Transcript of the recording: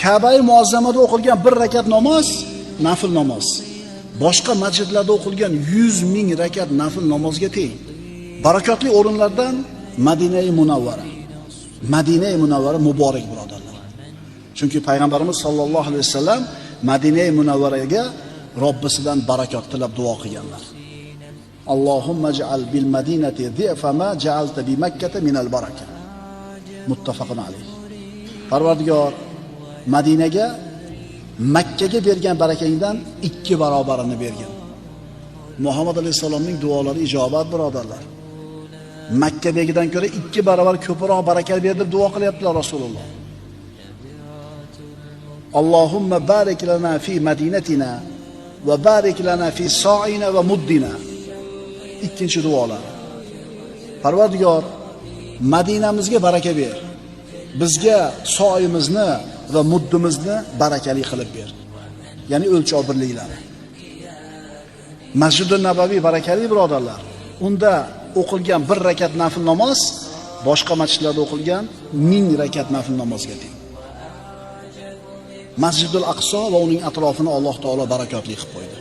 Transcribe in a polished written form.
Ka'ba-i muazzamada o'qilgan bir rakat namoz nafil namoz. Boshqa masjidlarda o'qilgan 100 ming rakat nafil namozga teng. Barakotli o'rinlardan Madina-i Munawvara. Madina-i Munawvara muborak birodarlar. Chunki payg'ambarimiz sollallohu alayhi vasallam Madina-i Munawvaraga Robbisidan barakot tilab duo qilganlar. Allohumma ja'al bil madinati dhi'fa ma ja'alta bi Makkah min al baraka. Muttafaqun alayh. Parvardigor Madinaga Makkaga bergan barakangdan 2 barobarini bergan. Muhammad alayhisolamning duolari ijobat birodarlar. Makka begidan ko'ra 2 barobar ko'proq baraka berdi deb duo qilyaptilar Rasululloh. Allohumma barik lana fi madinatina va barik lana fi sa'ina va muddina. Ikkinchi duolar. Parvardigor Madinamizga baraka ber. Bizga so'yimizni va muddimizni barakali qilib ber. Ya'ni o'lchov birliklari. Masjidun Nabaviy barakali birodarlar. Unda o'qilgan bir rakat nafil namoz boshqa masjidlarda o'qilgan 1000 rakat nafil namozga teng. Masjidul Aqso va uning atrofini Alloh taolo barakotli qilib qo'ydi.